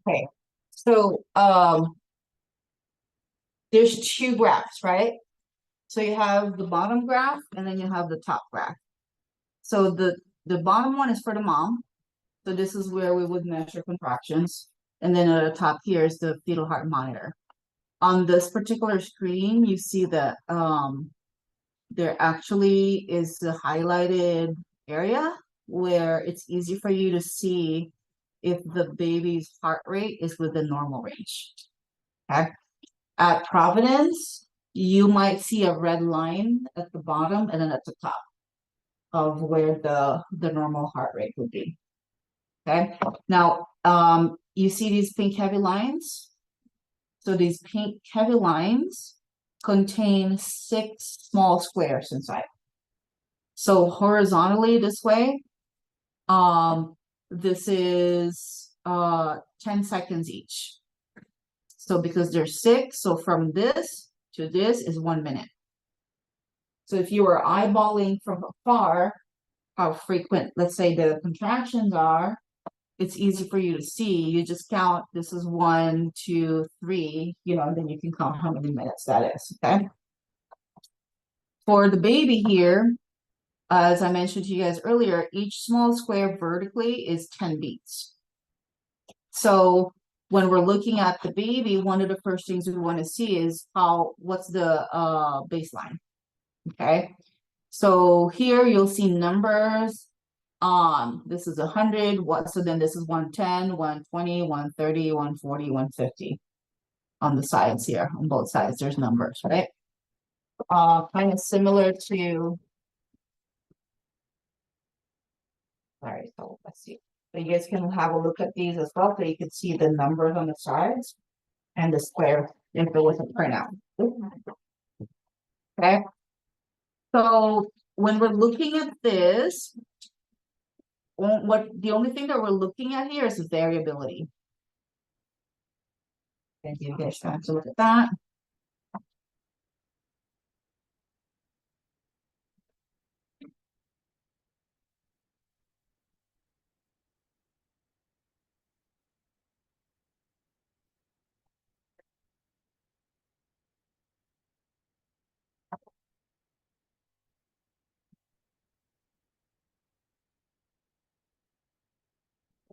Okay, so there's two graphs, right? So you have the bottom graph and then you have the top graph. So the bottom one is for the mom. So this is where we would measure contractions. And then at the top here is the fetal heart monitor. On this particular screen, you see that there actually is the highlighted area where it's easy for you to see if the baby's heart rate is within normal range. Okay. At Providence, you might see a red line at the bottom and then at the top of where the normal heart rate would be. Okay. Now, you see these pink heavy lines? So these pink heavy lines contain 6 small squares inside. So horizontally this way, this is 10 seconds each. So because there's 6, so from this to this is 1 minute. So if you were eyeballing from afar how frequent, let's say, the contractions are, it's easy for you to see. You just count, this is 1, 2, 3, and then you can count how many minutes that is, okay? For the baby here, as I mentioned to you guys earlier, each small square vertically is 10 beats. So when we're looking at the baby, one of the first things we want to see is what's the baseline, okay? So here you'll see numbers. This is 100. So then this is 110, 120, 130, 140, 150. On the sides here, on both sides, there's numbers, right? Kind of similar to. All right, so let's see. So you guys can have a look at these as well, so you can see the numbers on the sides and the square if it was a printout. Okay. So when we're looking at this, the only thing that we're looking at here is variability. Thank you guys have to look at that.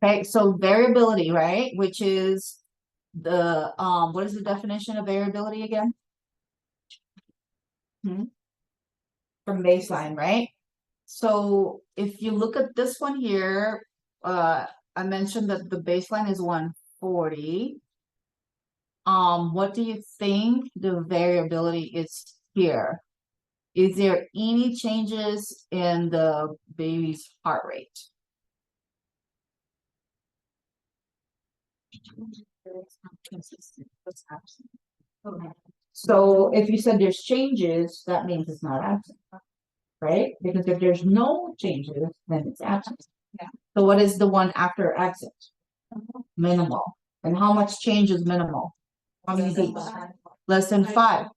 Okay, so variability, right? Which is what is the definition of variability again? From baseline, right? So if you look at this one here, I mentioned that the baseline is 140. What do you think the variability is here? Is there any changes in the baby's heart rate? So if you said there's changes, that means it's not absent, right? Because if there's no changes, then it's absent. Yeah. So what is the one after absent? Minimal. And how much change is minimal? How many beats? Less than 5.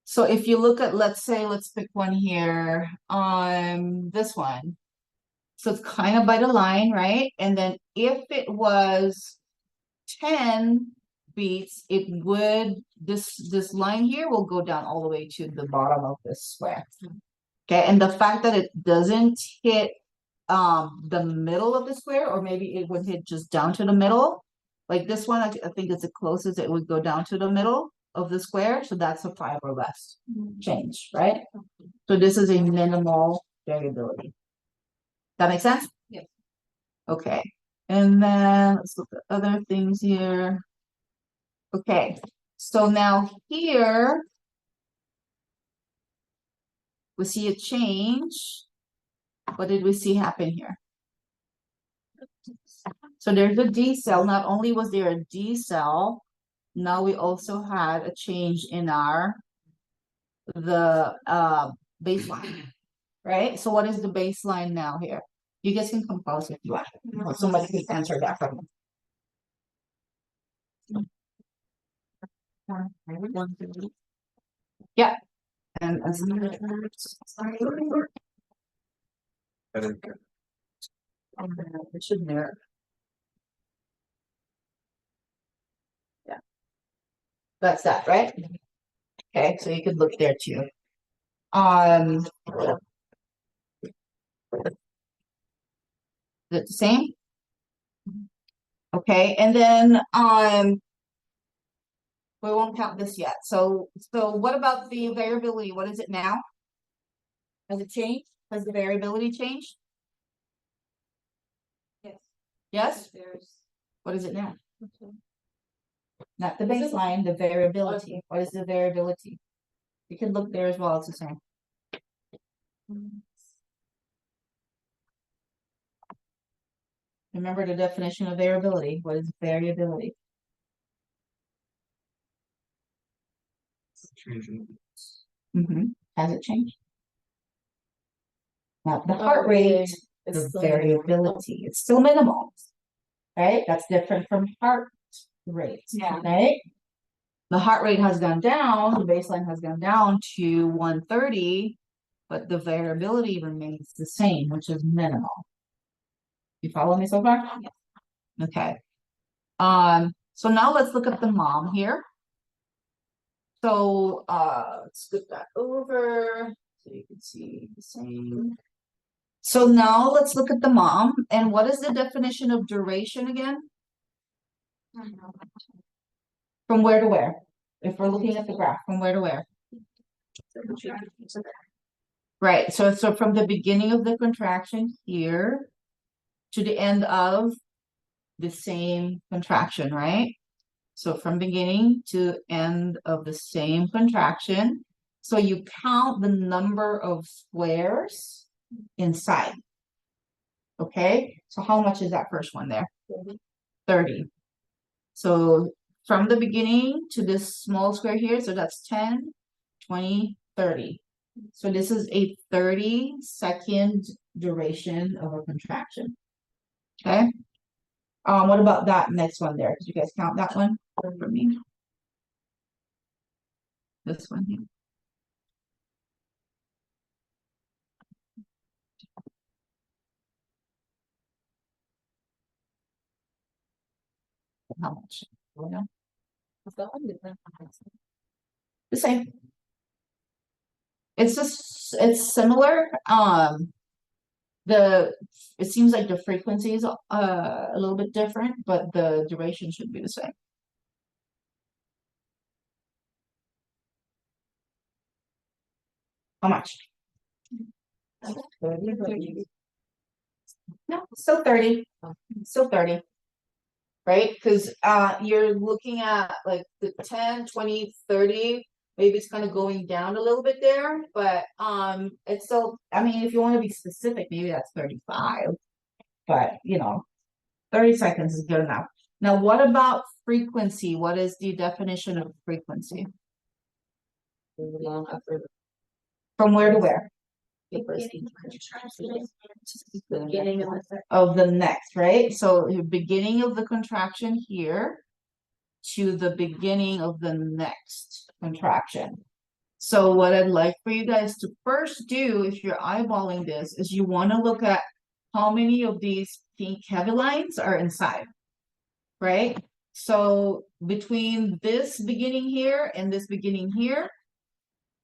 So if you look at, let's pick one here, this one. So it's kind of by the line, right? And then if it was 10 beats, it would, this line here will go down all the way to the bottom of this square. Okay, and the fact that it doesn't hit the middle of the square, or maybe it would hit just down to the middle. Like this one, I think it's the closest it would go down to the middle of the square. So that's a 5 or less change, right? So this is a minimal variability. That makes sense? Yes. Okay. And then let's look at other things here. Okay. So now here we see a change. What did we see happen here? So there's a decel. Not only was there a decel, now we also had a change in the baseline, right? So what is the baseline now here? You guys can come close if you want. Or somebody can answer that for me. Yeah. And it should mirror. That's that, right? Okay, so you could look there too. Is it the same? Okay, and then we won't count this yet. So what about the variability? What is it now? Has it changed? Has the variability changed? Yes. Yes? There's. What is it now? Okay. Not the baseline, the variability. What is the variability? You can look there as well, it's the same. Remember the definition of variability. What is variability? Has it changed? Not the heart rate, the variability. It's still minimal, right? That's different from heart rate, right? The heart rate has gone down, the baseline has gone down to 130, but the variability remains the same, which is minimal. You follow me so far? Yes. Okay. So now let's look at the mom here. So let's scoot that over so you can see the same. So now let's look at the mom. And what is the definition of duration again? From where to where? If we're looking at the graph, from where to where? Right. So from the beginning of the contraction here to the end of the same contraction, right? So from beginning to end of the same contraction. So you count the number of squares inside. Okay, so how much is that first one there? 30. So from the beginning to this small square here, so that's 10, 20, 30. So this is a 30-second duration of a contraction. Okay. What about that next one there? Did you guys count that one for me? This one here. How much? The same. It's just it's similar. It seems like the frequency is a little bit different, but the duration should be the same. How much? 30. No, still 30. Still 30. Right? Because you're looking at like the 10, 20, 30. Maybe it's kind of going down a little bit there, but it's still, I mean, if you want to be specific, maybe that's 35. But 30 seconds is good enough. Now, what about frequency? What is the definition of frequency? From where to where? Of the next, right? So the beginning of the contraction here to the beginning of the next contraction. So what I'd like for you guys to first do, if you're eyeballing this, is you want to look at how many of these pink heavy lines are inside, right? So between this beginning here and this beginning here,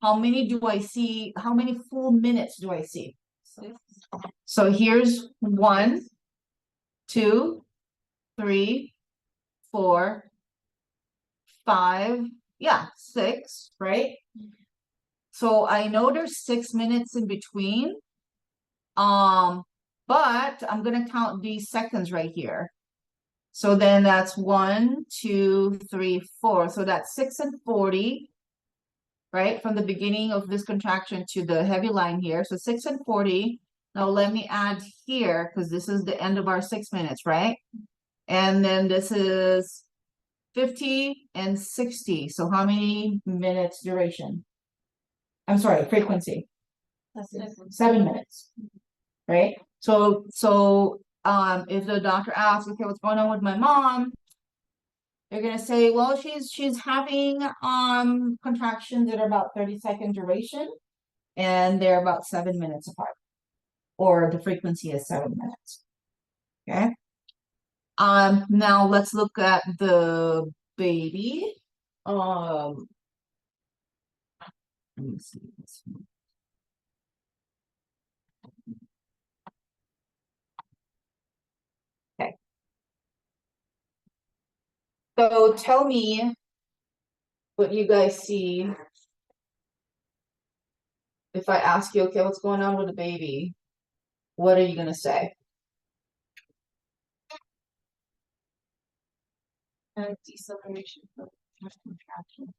how many do I see? How many full minutes do I see? So here's 1, 2, 3, 4, 5, yeah, 6, right? So I know there's 6 minutes in between. But I'm gonna count these seconds right here. So then that's 1, 2, 3, 4. So that's 6 and 40, right? From the beginning of this contraction to the heavy line here. So 6 and 40. Now let me add here, because this is the end of our 6 minutes, right? And then this is 50 and 60. So how many minutes duration? I'm sorry, frequency. 7 minutes, right? So if the doctor asks, okay, what's going on with my mom? They're gonna say, well, she's having contractions that are about 30-second duration, and they're about 7 minutes apart, or the frequency is 7 minutes. Okay. Now let's look at the baby. Let me see this one. Okay. So tell me what you guys see. If I ask you, okay, what's going on with the baby? What are you gonna say? Deceleration of contraction.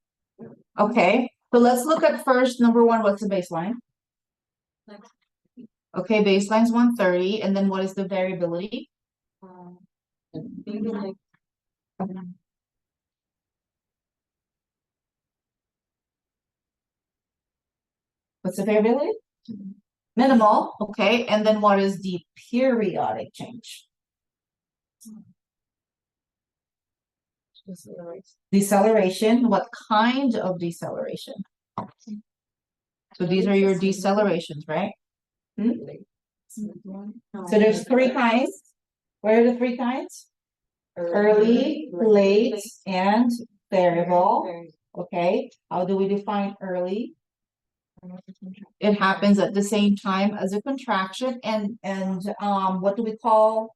Okay, so let's look at first, number one, what's the baseline? Okay, baseline's 130, and then what is the variability? Maybe like What's the variability? Minimal, okay, and then what is the periodic change? decelerates. Deceleration, what kind of deceleration? So these are your decelerations, right? So there's three kinds. What are the three kinds? Early, late, and variable. Okay, how do we define early? It happens at the same time as a contraction, and what do we call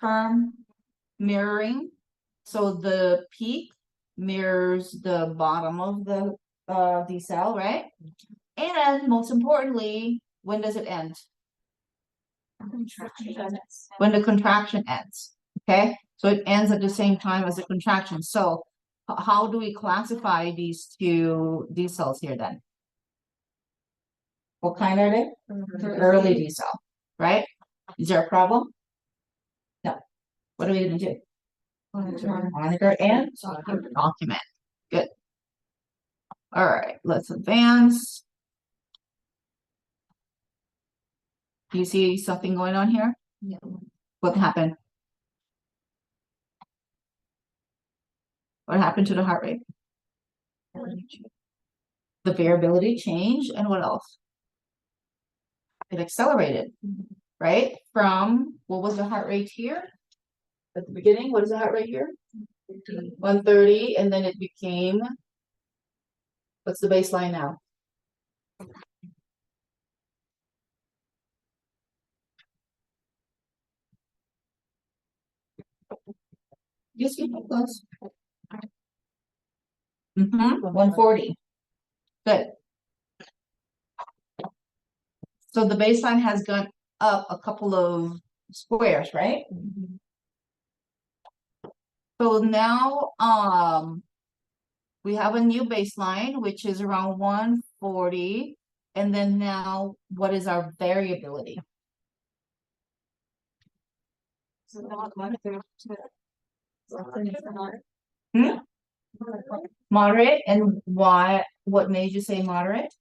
term mirroring? So the peak mirrors the bottom of the decel, right? And most importantly, when does it end? When the contraction ends. Okay, so it ends at the same time as the contraction. So how do we classify these two decels here then? What kind are they? Early decel, right? Is there a problem? No. What are we gonna do? Monitor and document. Good. All right, let's advance. Do you see something going on here? Yeah. What happened? What happened to the heart rate? The variability changed, and what else? It accelerated, right? From what was the heart rate here? At the beginning, what is the heart rate here? 130, and then it became, what's the baseline now? Just keep it close. 140. Good. So the baseline has gone up a couple of squares, right? So now, we have a new baseline, which is around 140. And then now, what is our variability? So not monitor to Hmm? Moderate, and why? What made you say moderate?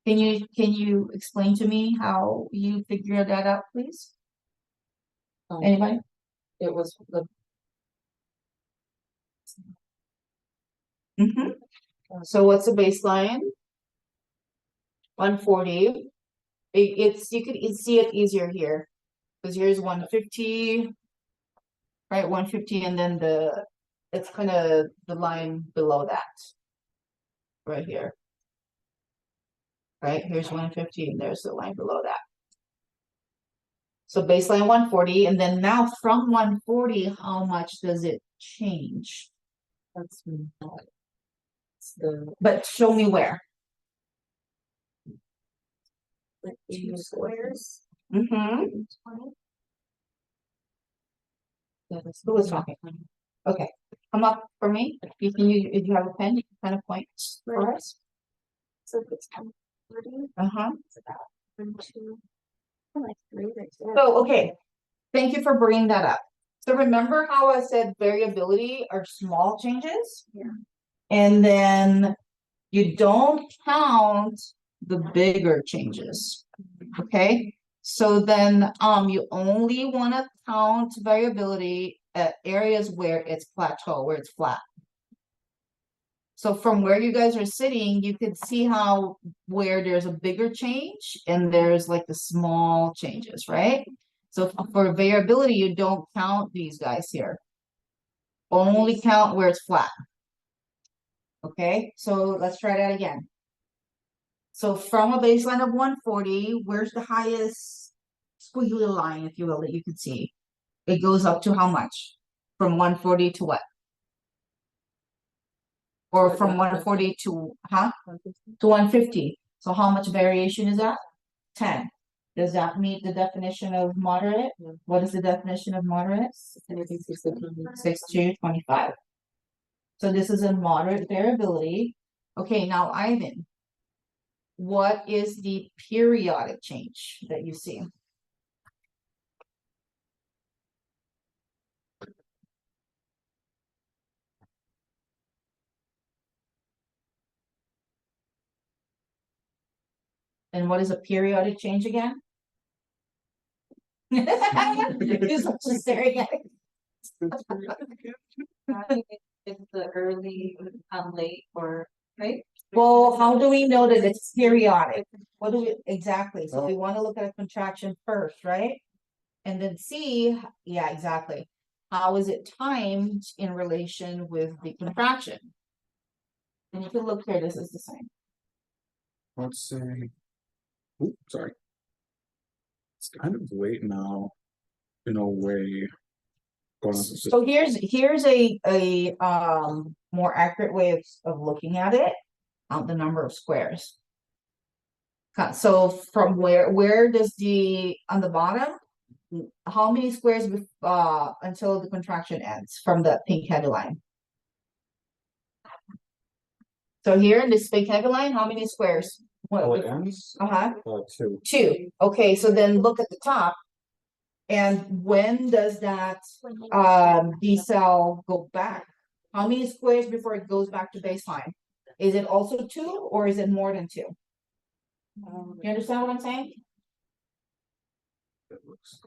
Can you explain to me how you figured that out, please? Anybody? It was the So what's the baseline? 140. It's you could see it easier here because here's 150, right? 150, and then it's kind of the line below that, right here. Right, here's 150, and there's the line below that. So baseline 140, and then now from 140, how much does it change? that's But show me where. like 2 squares. Mm-hmm. 20. Who was talking? Okay, come up for me. If you have a pen, you can kind of point for us. So if it's 30, Uh-huh. it's about 2, like 3 right there. So, okay, thank you for bringing that up. So remember how I said variability are small changes? Yeah. And then you don't count the bigger changes. Okay, so then you only want to count variability at areas where it's plateau, where it's flat. So from where you guys are sitting, you can see how where there's a bigger change and there's like the small changes, right? So for variability, you don't count these guys here. Only count where it's flat. Okay, so let's try that again. So from a baseline of 140, where's the highest squiggly line, if you will, that you can see? It goes up to how much? From 140 to what? Or from 140 to, huh? To 150. So how much variation is that? 10. Does that meet the definition of moderate? What is the definition of moderate? 6 to 25. So this is a moderate variability. Okay, now Ivan, what is the periodic change that you see? And what is a periodic change again? It's just staring at it. It's the early, late, or, right? Well, how do we know that it's periodic? What do we, exactly, so we wanna look at a contraction first, right? And then see, yeah, exactly. How is it timed in relation with the contraction? And you can look here, this is the same. Let's say, oops, sorry. It's kind of late now, in a way. Going on to So here's a more accurate way of looking at it. The number of squares. So from where does the on the bottom, how many squares until the contraction ends from the pink heavy line? So here in this big heavy line, how many squares? Oh, it ends? Uh-huh. 2. 2. Okay, so then look at the top. And when does that decel go back? How many squares before it goes back to baseline? Is it also 2 or is it more than 2? You understand what I'm saying? It looks.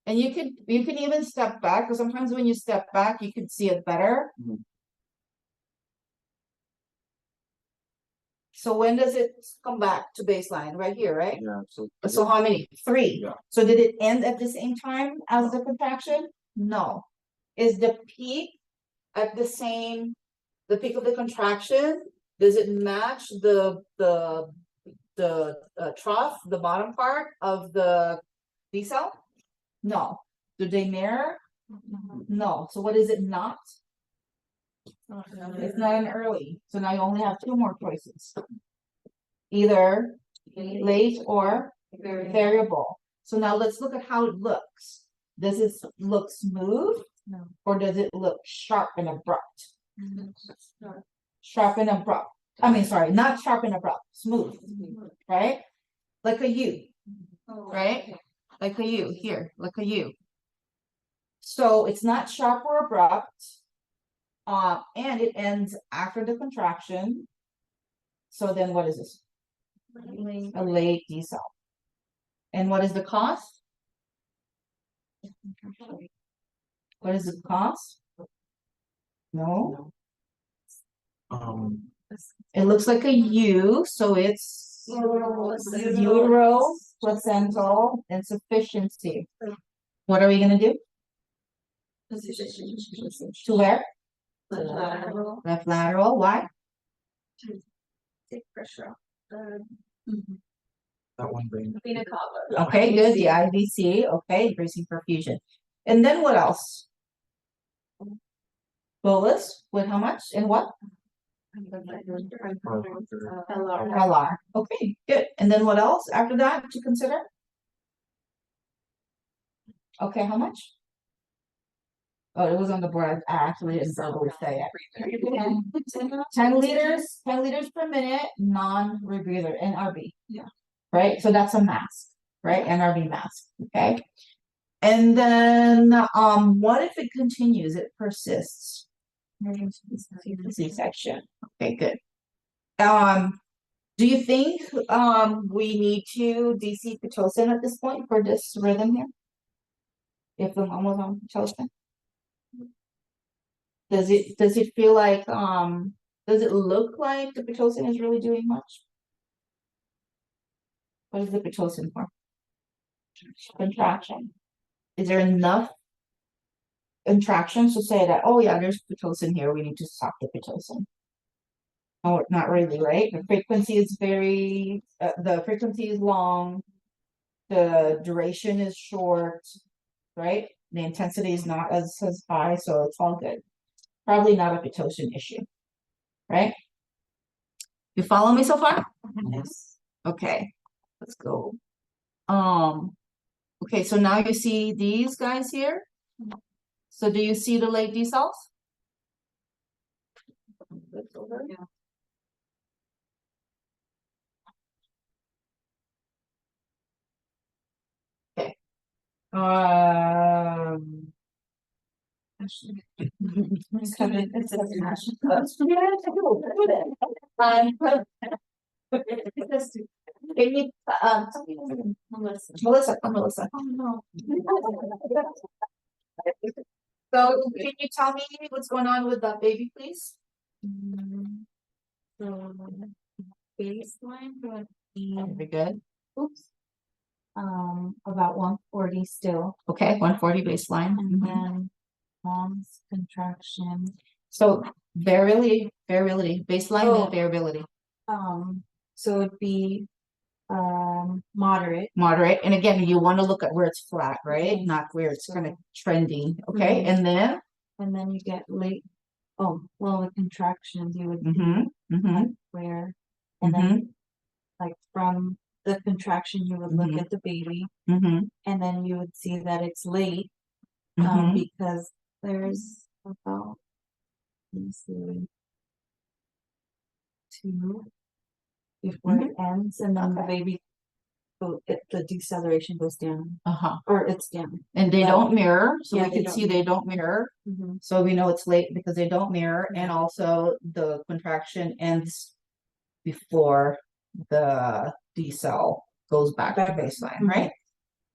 And you can even step back, because sometimes when you step back, you can see it better. Mhm. So when does it come back to baseline? Right here, right? Yeah, so. So how many? 3. Yeah. So did it end at the same time as the contraction? No. Is the peak at the peak of the contraction? Does it match the trough, the bottom part of the decel? No. Do they mirror? No. So what is it not? It's not an early. So now you only have 2 more choices. Either late or variable. So now let's look at how it looks. Does it look smooth? No. Or does it look sharp and abrupt? Sharp and abrupt. I mean, sorry, not sharp and abrupt, smooth, right? Like a U, right? Like a U here, like a U. So it's not sharp or abrupt. And it ends after the contraction. So then what is this? A late decel. And what is the cost? What is the cost? No. It looks like a U, so it's utero, placental, insufficiency. What are we gonna do? To where? Left lateral, why? Take pressure off That one being. the vena cava. Okay, good, the IVC, okay, increasing perfusion. And then what else? Bolus, with how much and what? LR, okay, good. And then what else after that to consider? Okay, how much? Oh, it was on the board. I actually didn't verbally say it. 10 liters per minute, non-rebreather, NRB. Yeah. Right, so that's a mask, right? NRB mask, okay? And then, what if it continues, it persists? C-section, okay, good. Do you think, we need to DC Pitocin at this point for this rhythm here? If the mom was on Pitocin? Does it feel like, does it look like the Pitocin is really doing much? What is the Pitocin for? Contraction. Is there enough contractions to say that, oh yeah, there's pitocin here, we need to stop the pitocin. Oh, not really, right? The frequency is the frequency is long. The duration is short, right? The intensity is not as high, so it's all good. Probably not a pitocin issue, right? You follow me so far? Yes. Okay, let's go. Okay, so now you see these guys here. So do you see the late decels? Yeah. Um. Can you, Melissa, come Melissa. Oh, no. So can you tell me what's going on with that baby, please? So baseline would be, Very good. oops. About 140 still, Okay, 140 baseline. and then mom's contraction. So variability, baseline Oh. and variability. So it'd be moderate. Moderate, and again, you want to look at where it's flat, right? Okay. Not where it's So- kind of trending, okay? Mhm. And then, And then you get late, oh, well, the contractions, you would mm-hmm, be mm-hmm, like where, and then like from the contraction, you would look Mhm. at the baby, mm-hmm, and then you would see that it's late, mm-hmm. because there's about, let me see, two before it ends, and then the Okay. baby, the deceleration goes down, Uh-huh. or it's down. And they But- don't mirror, so Yeah, we they can don't see they don't mirror. Mhm. So we know it's late because they don't mirror, and Yeah. also the contraction ends before the decel goes back to baseline, right?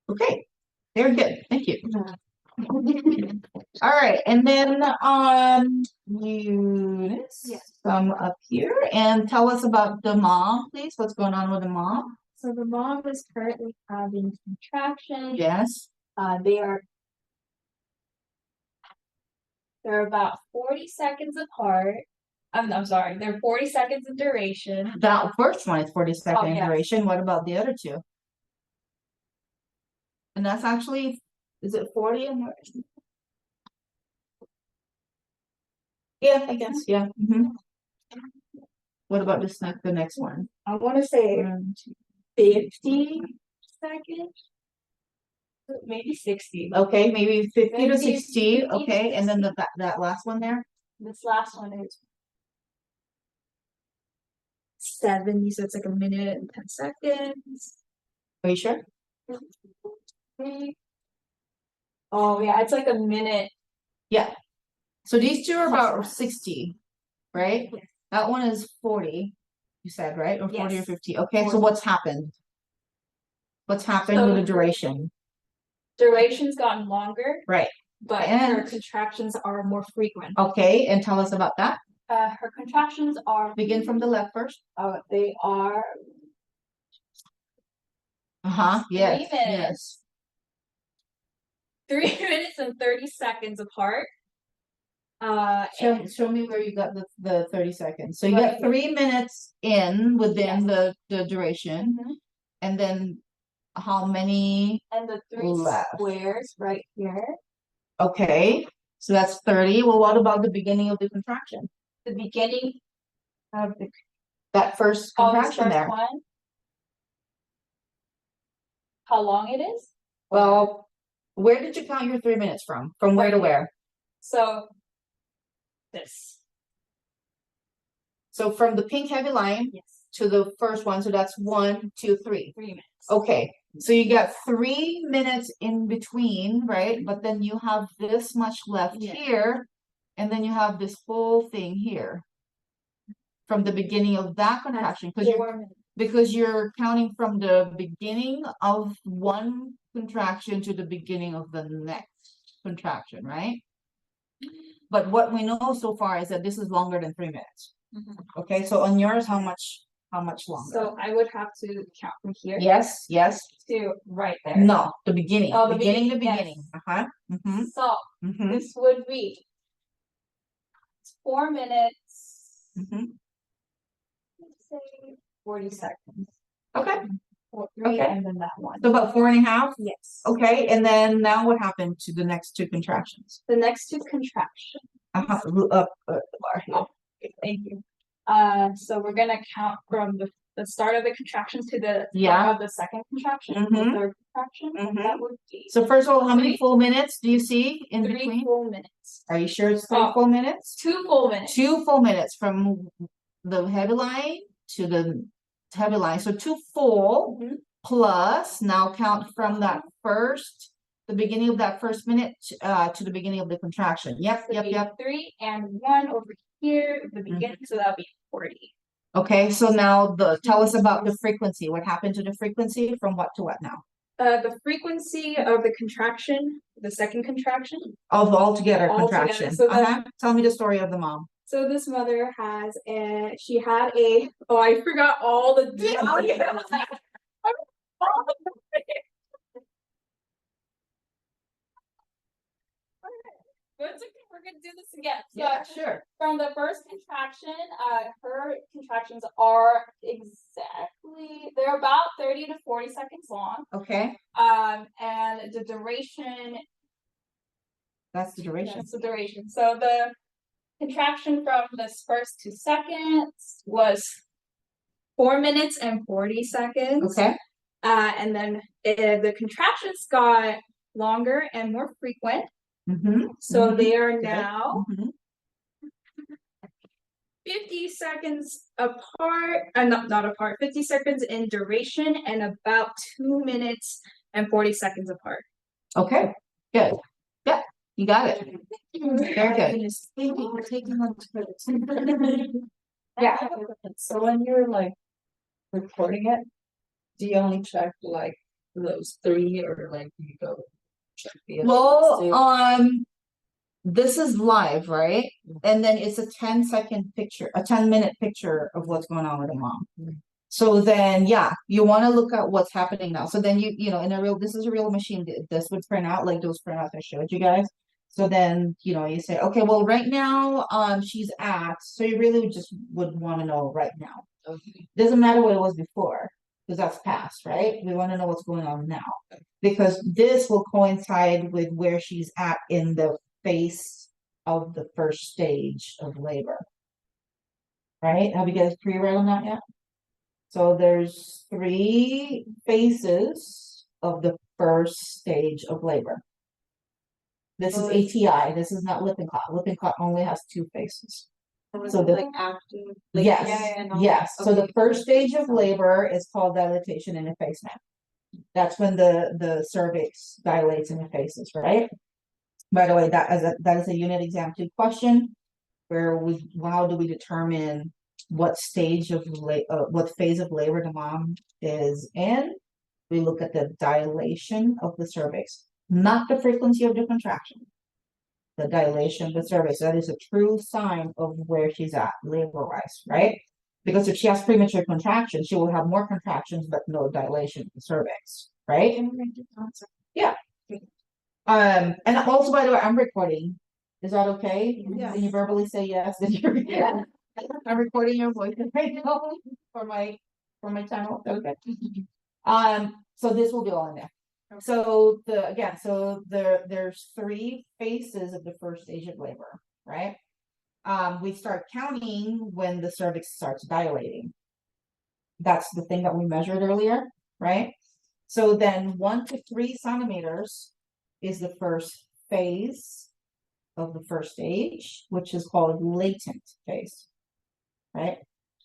Okay, very good, thank you. All right, and then Eunice, Yes. come up here and tell us about the mom, please. What's going on with the mom? So the mom is currently having contractions. Yes, They're about 40 seconds apart. I'm sorry, they're 40 seconds in duration. that first one is 40-second in yes. duration. What about the other two? And that's actually, is it 40 in duration? Yeah, I guess, yeah. What about this the next one? I want to say 50 seconds. Maybe 60. Okay, maybe 50 to Maybe 60, 50 to okay, and then 60. that last one there? This last one is 70, so it's like a minute and 10 seconds. Are you sure? Oh yeah, it's like a minute. Yeah. So these two are about Plus 60, right? Yes. That one is 40, you said, right? Or 40 or Yes. 50. Okay, so 40. what's happened? What's happened with the duration? Duration's gotten longer, Right. but And- her contractions are more frequent. Okay, and tell us about that. Her contractions are Begin from the left first. they are Uh-huh, yes, 3 minutes. yes. 3 minutes and 30 seconds apart. Show me where you got the 30 seconds. So you Right got 3 minutes in within Yes. the duration, Mhm. and then how many? And the three Left. squares right here. Okay, so that's 30. Well, what about the beginning of the contraction? The beginning of the That first this contraction first there. one. How long it is? Well, where did you count your 3 minutes from? From where to where? So this. So from the pink heavy line Yes. to the first one, so that's 1, 2, 3. 3 minutes. Okay, so you got 3 minutes in between, right? But then you have this much left Yeah. here, and then you have this whole thing here. From the beginning of that contraction, because you're counting from the beginning of one contraction to the beginning of the next contraction, right? But what we know so far is that this is longer than 3 minutes. Okay, so on yours, how much longer? So I would have to count from here. Yes. To right there. No, the beginning. Oh, the beginning, beginning, yes. Uh-huh. So Mhm, this would be 4 minutes, mhm. let's say 40 seconds. Okay, Three, Okay. and then that one. so about 4.5. Yes. Okay, and then now what happened to the next two contractions? The next two contractions. Up, bar here. Thank you. So we're gonna count from the start of the contractions to the Yeah. start of the second contraction, the Mhm. third contraction, and that would be So first of all, how many Three. full minutes do you see in 3 between? full minutes. Are you sure it's 3 Oh. full minutes? 2 full minutes. 2 full minutes from the heavy line to the heavy line, so 2 full Mhm. plus now count from that first, the beginning of that first minute to the beginning of the contraction. Yep, So yep, it'd be yep. 3 and 1 over here, the beginning, so that'll be 40. Okay, so now tell us about the frequency. What happened to the frequency from what to what now? The frequency of the contraction, the second contraction. Of altogether Altogether, contraction. so Tell me the story of the mom. So this mother she had a, oh, I forgot all the details. But it's okay, we're gonna do this again. So sure. from the first contraction, her contractions are they're about 30 to 40 seconds long. Okay, And the duration, that's the duration. that's the duration. So the contraction from this first to seconds was 4 minutes and 40 seconds. Okay. And then the contractions got longer and more frequent. Mm-hmm. So they are Okay. now 50 seconds apart, not apart, 50 seconds in duration and about 2 minutes and 40 seconds apart. Okay, good. Yeah, you got it. Very good. Yeah. So when you're like recording it, do you only check like those 3 or like you go check the other ones too? Well, this is live, right? And then it's a 10-second picture, a 10-minute picture of what's going on with the mom. So then, yeah, you want to look at what's happening now. So then this is a real machine. This would print out like those printouts I showed you guys. So then, you say, okay, well, right now, she's at, so you really would want to know right now. Okay. Doesn't matter what it was before, because that's past, right? We want to know what's going on now. Because this will coincide with where she's at in the phase of the first stage of labor. Right? Have you guys pre-read on that yet? So there's 3 phases of the first stage of labor. This is ATI. This is not Lippincott. Lippincott only has 2 phases. So like active. Like, Yes, all yes. that. So the Okay. first stage of labor is called dilatation and effacement. That's when the cervix dilates and effaces, right? By the way, that is a unit exam 2 question, where how do we determine what stage of what phase of labor the mom is in? We look at the dilation of the cervix, not the frequency of the contraction. The dilation of the cervix, that is a true sign of where she's at labor-wise, right? Because if she has premature contractions, she will have more contractions but no dilation of the cervix, right? Yeah. And also, by the way, I'm recording. Is that okay? Yes. Can you verbally say yes? Yeah. I'm recording your voice right now for my channel. Okay. So this will be all in there. So there's 3 phases of the first stage of labor, right? We start counting when the cervix starts dilating. That's the thing that we measured earlier, right? So then 1 to 3 centimeters is the first phase of the first stage, which is called latent phase, right?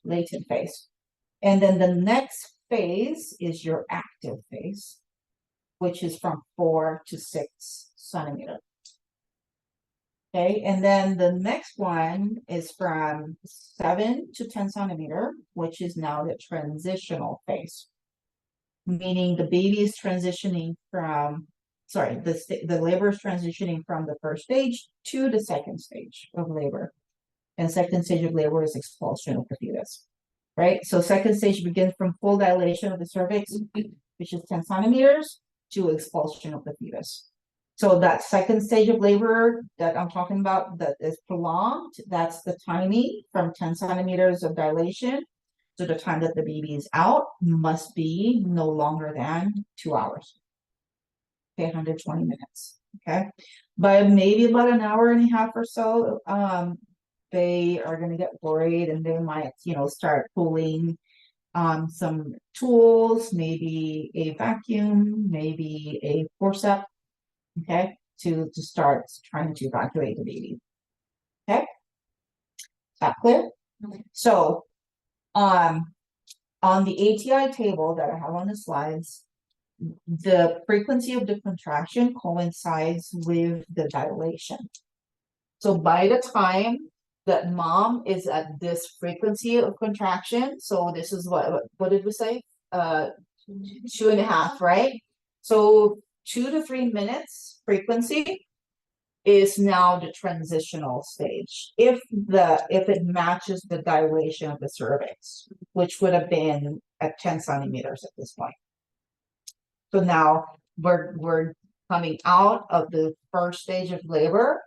Latent phase. And then the next phase is your active phase, which is from 4 to 6 centimeters. Okay, and then the next one is from 7 to 10 centimeter, which is now the transitional phase. Meaning the baby is transitioning from, the labor is transitioning from the first stage to the second stage of labor. And second stage of labor is expulsion of the fetus, right? So second stage begins from full dilation of the cervix, which is 10 centimeters, to expulsion of the fetus. So that second stage of labor that I'm talking about that is prolonged, that's the timing from 10 centimeters of dilation to the time that the baby is out must be no longer than 2 hours. Okay, 120 minutes, okay? But maybe about an hour and a half or so, they are gonna get worried and they might, start pulling some tools, maybe a vacuum, maybe a forceps, okay, to start trying to evacuate the baby. Okay, is that clear? So, on the ATI table that I have on the slides, the frequency of the contraction coincides with the dilation. So by the time that mom is at this frequency of contraction, so this is what did we say? 2.5, right? So 2 to 3 minutes frequency is now the transitional stage. If it matches the dilation of the cervix, which would have been at 10 centimeters at this point. So now we're coming out of the first stage of labor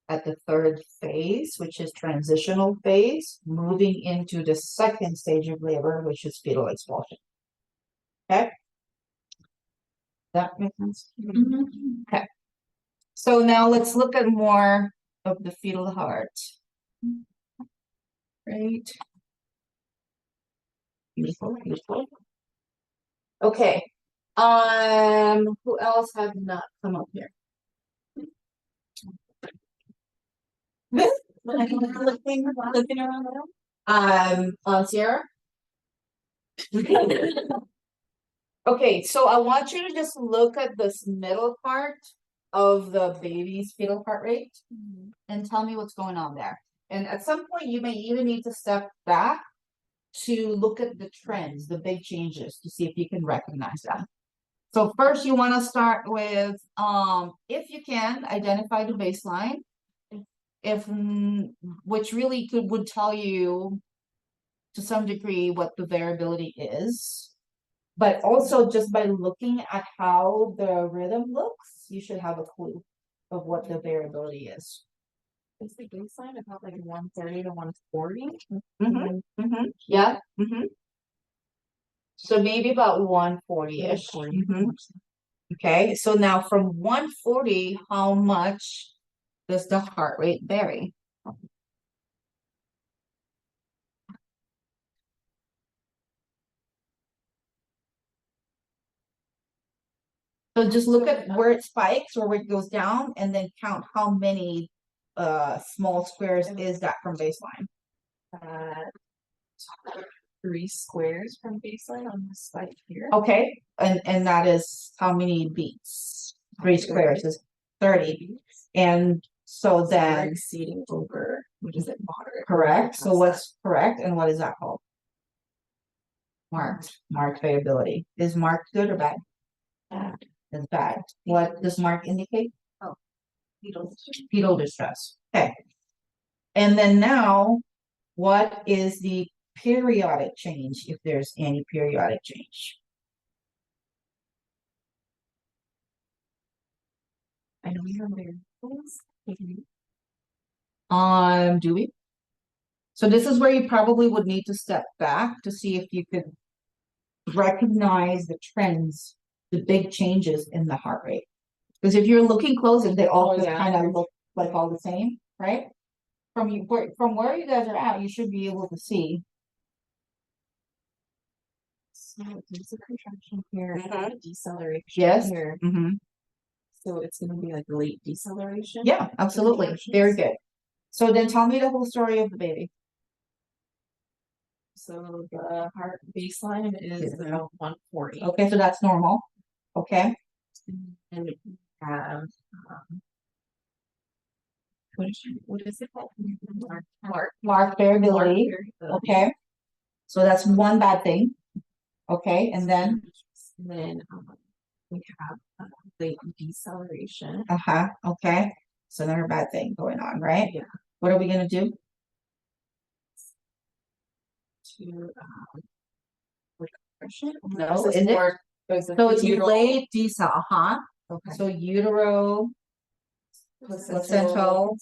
at the third phase, which is transitional phase, moving into the second stage of labor, which is fetal expulsion. Okay? That makes sense? Okay. So now let's look at more of the fetal heart. Right. Beautiful, beautiful. Okay. Who else have not come up here? Looking around the room. Sierra. Okay, so I want you to just look at this middle part of the baby's fetal heart rate and tell me what's going on there. And at some point, you may even need to step back to look at the trends, the big changes, to see if you can recognize them. So first, you want to start with, if you can, identify the baseline. Which really would tell you to some degree what the variability is. But also just by looking at how the rhythm looks, you should have a clue of what the variability is. Is the baseline about like 130 to 140? Yeah. So maybe about 140-ish. Okay, so now from 140, how much does the heart rate vary? So just look at where it spikes or where it goes down and then count how many small squares is that from baseline. 3 squares from baseline on the spike here. Okay, and that is how many beats? 3 squares is 30. And so We're then, exceeding over, which is it moderate? correct, so what's correct and what is that called? Marked variability. Is marked good or bad? Bad. It's bad. What does mark indicate? Fetal. Fetal distress. Okay. And then now, what is the periodic change, if there's any periodic change? I know we have variables. Do we? So this is where you probably would need to step back to see if you could recognize the trends, the big changes in the heart rate. Because if you're looking close, they all just kind of look like all the same, right? From where you guys are at, you should be able to see. So there's a contraction here, and a deceleration Yes. here. So it's gonna be like late deceleration. Yeah, absolutely. Very good. So then tell me the whole story of the baby. So the heart baseline is about 140. Okay, so that's normal. Okay. And we have what is it called? Mark variability. Variability. Okay. So that's one bad thing. Okay, and then We have late deceleration. okay. So another bad thing going on, right? Yeah. What are we gonna do? To compression. No, is it? So it's late decel, Okay. So utero placental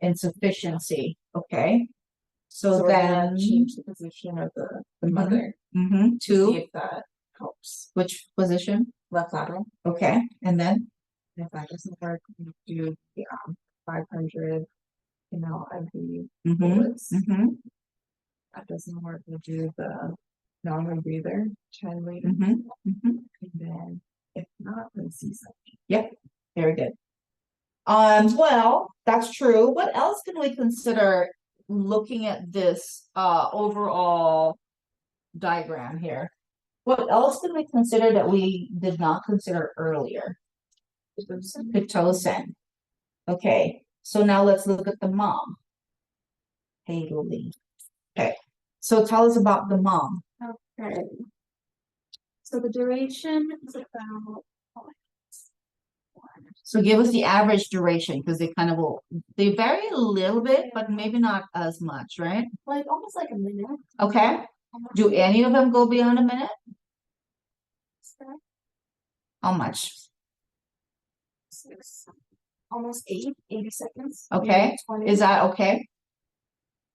insufficiency, okay? So we're gonna then, change the position of the Mhm. mother to see two, if that helps. which position? Left lateral. Okay, and then, If that doesn't work, we do the 500, IV mhm, bullets. mhm, That doesn't work, we do the normal breather, 10 liter, mhm, mhm. and then if not, then C-section. Very good. Well, that's true. What else can we consider looking at this overall diagram here? What else can we consider that we did not consider earlier? Pitocin. Okay, so now let's look at the mom. Haley. Okay, so tell us about the mom. Okay. So the duration is about. So give us the average duration because they kind of will, they vary a little bit, but maybe not as much, right? Like almost like a minute. Okay, do any of them go beyond a minute? How much? Almost 80 seconds. Okay, 20. is that okay?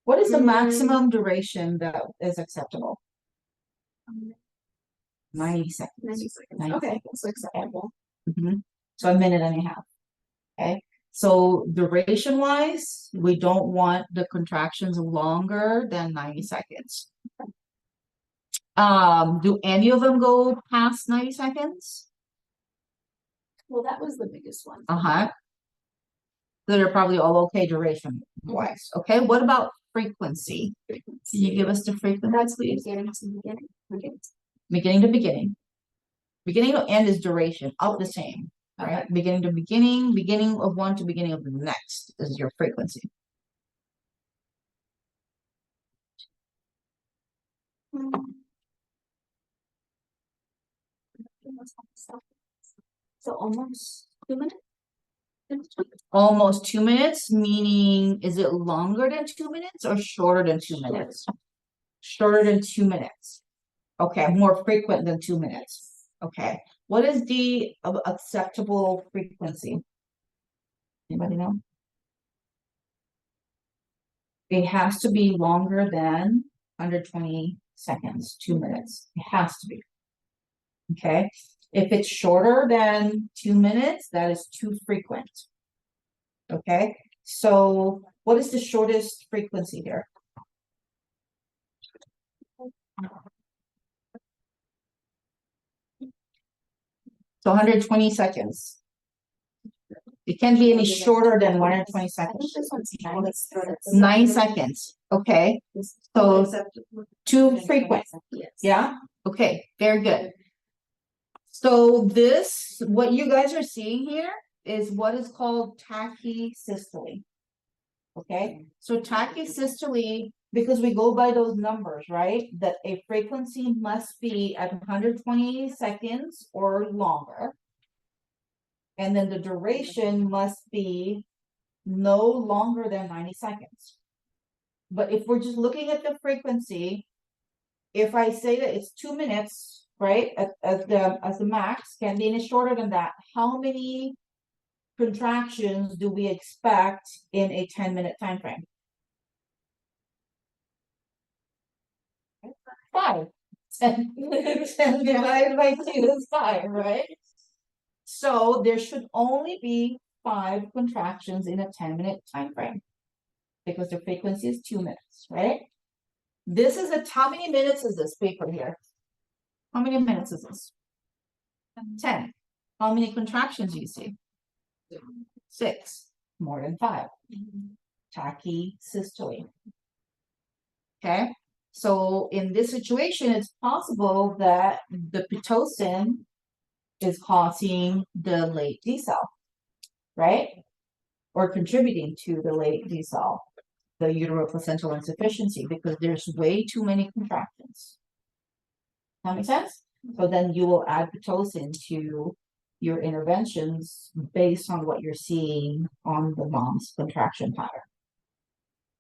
What is the Mm. maximum duration that is acceptable? 90 seconds. 90 seconds. 90 Okay, seconds. that's acceptable. Mhm. So a minute and a half. Okay, so duration wise, we don't want the contractions longer than 90 seconds. Do any of them go past 90 seconds? Well, that was the biggest one. Uh-huh. They're probably all okay duration wise. Okay, what about frequency? Can you give us the frequency, That's the please? beginning to beginning. Okay. Beginning to beginning. Beginning to end is duration, all the same, right? Beginning to beginning, beginning of one to beginning of the next is your frequency. So almost 2 minutes? Almost 2 minutes, meaning is it longer than 2 minutes or shorter than 2 minutes? Shorter than 2 minutes. Okay, more frequent than 2 minutes. Okay, what is the acceptable frequency? Anybody know? It has to be longer than 120 seconds, 2 minutes. It has to be. Okay, if it's shorter than 2 minutes, that is too frequent. Okay, so what is the shortest frequency here? So 120 seconds. It can't be any shorter than 120 seconds. This one's 9 seconds. Okay, so too frequent. Yeah, okay, very good. So this, what you guys are seeing here is what is called tachysystole. Okay, so tachysystole, because we go by those numbers, right? That a frequency must be at 120 seconds or longer. And then the duration must be no longer than 90 seconds. But if we're just looking at the frequency, if I say that it's 2 minutes, right, as the max, can be any shorter than that, how many contractions do we expect in a 10-minute time frame? 5. 10 divided by 2 is 5, right? So there should only be 5 contractions in a 10-minute time frame because the frequency is 2 minutes, right? This is how many minutes is this paper here? How many minutes is this? 10. How many contractions do you see? 6. More than 5. Tachysystole. Okay, so in this situation, it's possible that the Pitocin is causing the late decel, right? Or contributing to the late decel, the utero-placental insufficiency, because there's way too many contractions. That makes sense? So then you will add Pitocin to your interventions based on what you're seeing on the mom's contraction pattern.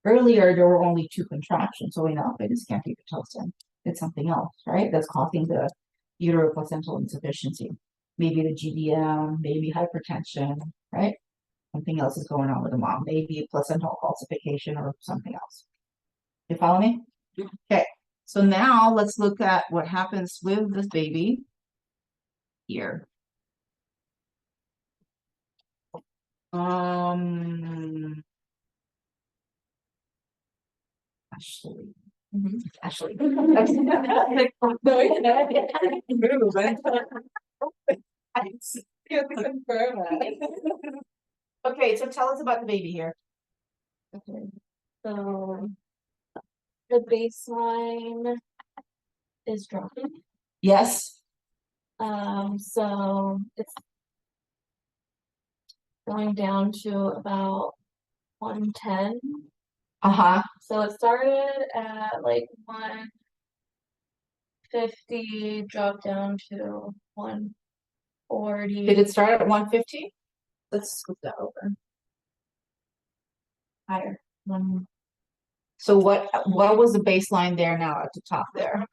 Earlier, there were only 2 contractions, so we know it just can't be Pitocin. It's something else, right? That's causing the utero-placental insufficiency. maybe the GDM, maybe hypertension, right? Something else is going on with the mom, maybe placental calcification or something else. You follow me? Yeah. Okay, so now let's look at what happens with this baby here. Actually. Actually. Okay, so tell us about the baby here. Okay, so the baseline is dropping. Yes. So it's going down to about 110. Uh-huh. So it started at like 150, dropped down to 140. Did it start at 150? Let's scoop that over. Higher? So what was the baseline there now at the top there?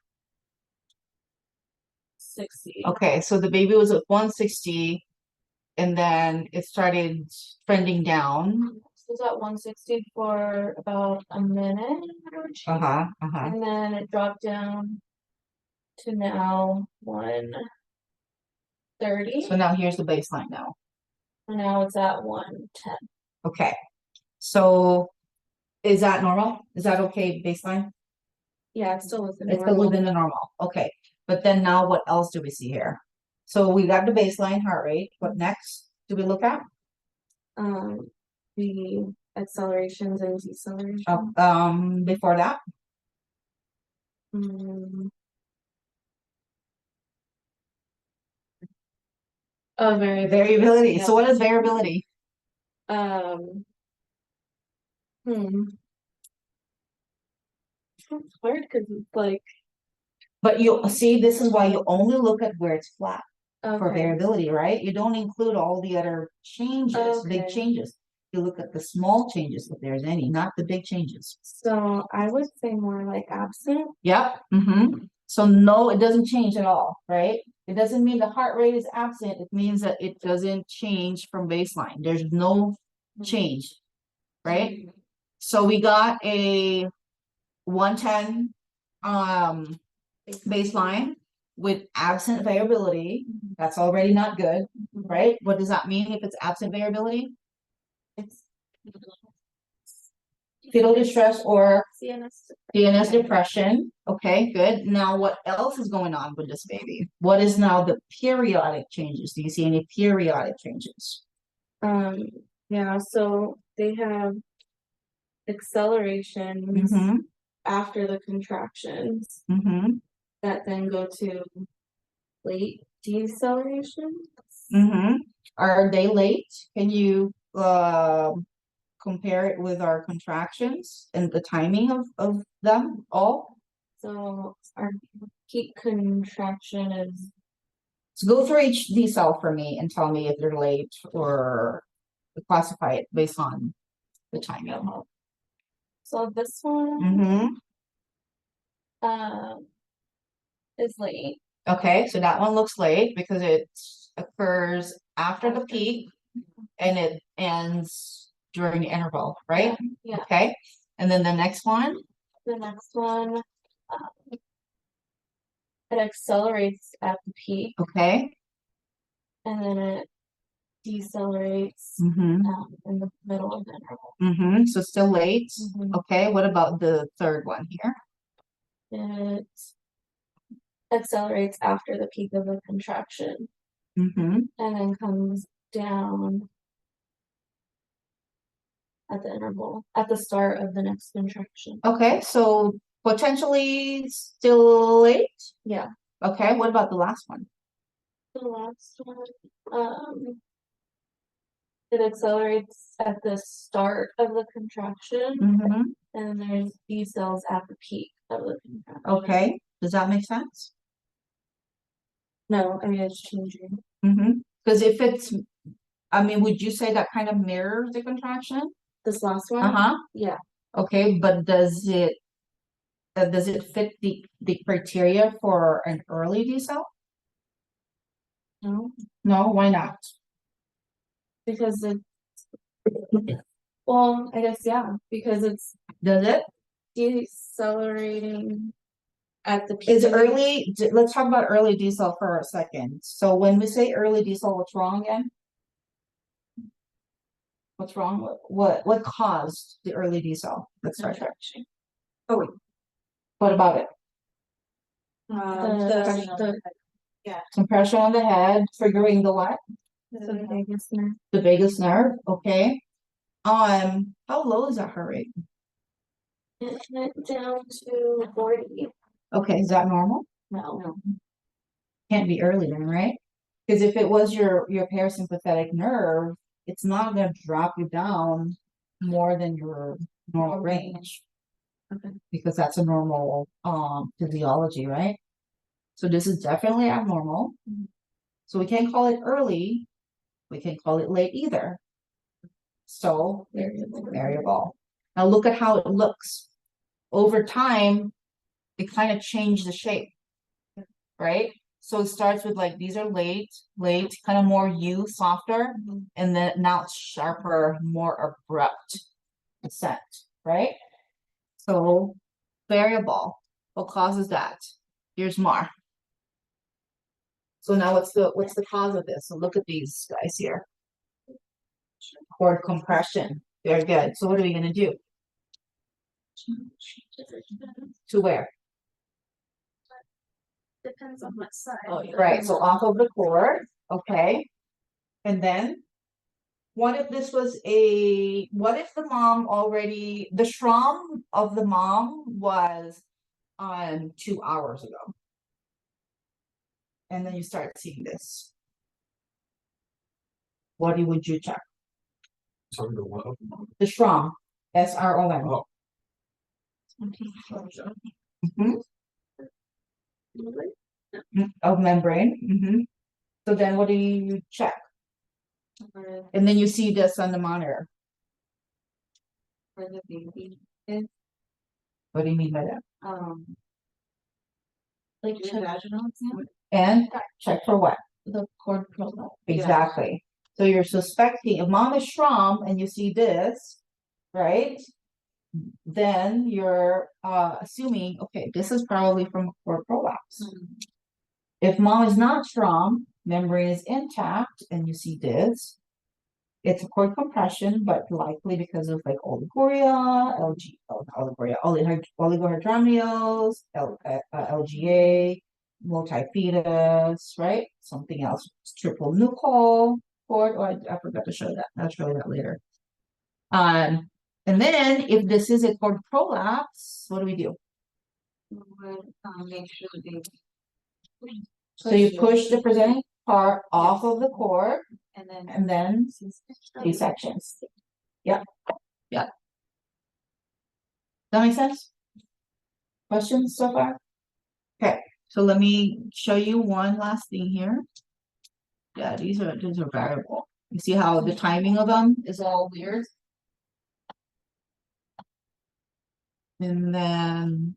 60. Okay, so the baby was at 160 and then it started trending down. So it was at 160 for about a minute or two. Uh-huh, uh-huh. And then it dropped down to now 130. So now here's the baseline now. And now it's at 110. Okay. So is that normal? Is that okay baseline? Yeah, it's still within It's still normal. within the normal. Okay. But then now what else do we see here? So we got the baseline heart rate. What next do we look at? The accelerations and decelerations. Before that? Mm. Variability. So what is variability? Um. Hmm. It's hard because it's like, But you see, this is why you only look at where it's flat for okay, variability, right? You don't include all the other changes, big Okay. changes. You look at the small changes, if there's any, not the big changes. so I would say more like absent. Yep. So no, it doesn't change at all, right? It doesn't mean the heart rate is absent. It means that it doesn't change from baseline. There's no change, right? So we got a 110 baseline with absent variability. That's already not good, right? What does that mean if it's absent variability? It's Fetal distress or CNS. DNS depression. Okay, good. Now what else is going on with this baby? What is now the periodic changes? Do you see any periodic changes? Yeah, so they have accelerations after the contractions that then go to late deceleration. Are they late? Can you compare it with our contractions and the timing of them all? So our peak contraction is So go through each decel for me and tell me if they're late or classify it based on the timing. so this one Mm-hmm. is late. Okay, so that one looks late because it occurs after the peak and it ends during the interval, right? Yeah. Okay, and then the next one, The next one, it accelerates at the peak okay. and then it decelerates in the middle of the interval. So still late. Mhm. Okay, what about the third one here? It accelerates after the peak of the contraction and then comes down at the interval, at the start of the next contraction. Okay, so potentially still late. Yeah. Okay, what about the last one? The last one, it accelerates at the start of the contraction and there's decels at the peak of the contraction. Okay, does that make sense? No, I mean, it's changing. Because if it's, I mean, would you say that kind of mirrors the contraction? This last one? Yeah. Okay, but does it fit the criteria for an early decel? No, No, why not? because it. Well, I guess, yeah, because it's Does it? decelerating at the peak. Is early, let's talk about early diesel for a second. So when we say early diesel, what's wrong again? What's wrong? What caused the early diesel? Let's start there. Contraction. What about it? The Compression on the head, triggering the what? vagus nerve. The vagus nerve, okay. How low is that heart rate? It went down to 40. Okay, is that normal? No. Can't be early then, right? Because if it was your parasympathetic nerve, it's not gonna drop you down more than your normal range. Okay. Because that's a normal physiology, right? So this is definitely abnormal. So we can't call it early, we can call it late either. So variable. Now look at how it looks. Over time, it kind of changed the shape, right? So it starts with like, these are late, kind of more softer, and then now it's sharper, more abrupt descent, right? So variable, what causes that? Here's more. So now what's the cause of this? So look at these guys here. Cord compression, very good. So what are we gonna do? To where? Depends on what side. Oh, right, so off of the cord, okay. And then, what if this was what if the mom already, the SRAM of the mom was 2 hours ago? And then you start seeing this. What would you check? Sorry, the what? The SRAM, SROM. Oh. Mhm. Of membrane, So then what do you check? And then you see this on the monitor. For the baby. What do you mean by that? Like vaginal exam. And check for what? The cord prolapse. Exactly. So you're suspecting, if mom is SRAM and you see this, right? Then you're assuming, okay, this is probably from a cord prolapse. If mom is not SRAM, membrane is intact, and you see this, it's a cord compression, but likely because of like oliguria, oligohydramnios, LGA, multifetus, right? Something else, triple nuchal cord. Oh, I forgot to show that. I'll show you that later. And then if this is a cord prolapse, what do we do? Make sure the baby. So you push the presenting part off of the cord, and then C-sections. Yep. That make sense? Questions so far? Okay, so let me show you one last thing here. Yeah, these are variable. You see how the timing of them is all weird? And then,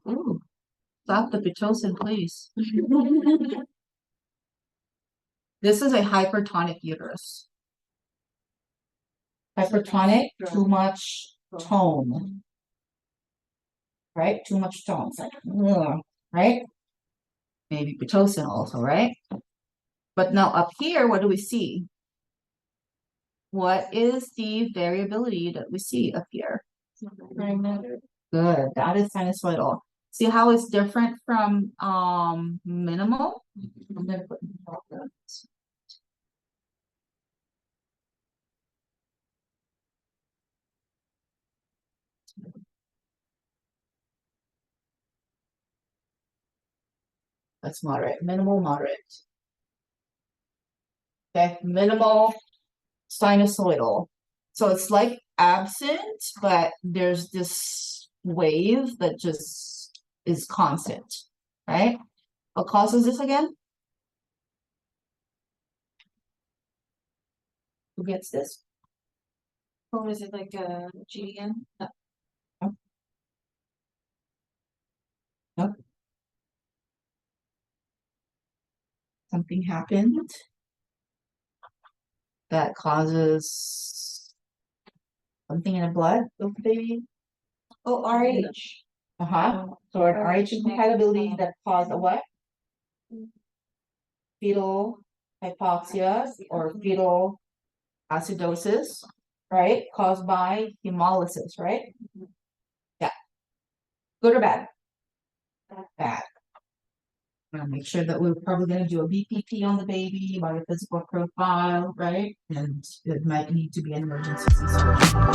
ooh, stop the Pitocin, please. This is a hypertonic uterus. Hypertonic, too much tone. Right? Too much tone. It's like, ugh, right? Maybe Pitocin also, right? But now up here, what do we see? What is the variability that we see up here? Good, that is sinusoidal. See how it's different from minimal? I'm gonna put that's moderate, minimal, moderate. Okay, minimal, sinusoidal. So it's like absent, but there's this wave that just is constant, right? What causes this again? Who gets this? Or is it like a GDM? something happened that causes something in the blood of the baby. Oh, RH. So an RH incompatibility that caused a what? Fetal hypoxia or fetal acidosis, right? Caused by hemolysis, right? Yeah. Good or bad? Bad. I'm gonna make sure that we're probably gonna do a BPP on the baby, biophysical profile, right? And it might need to be an emergency C-section.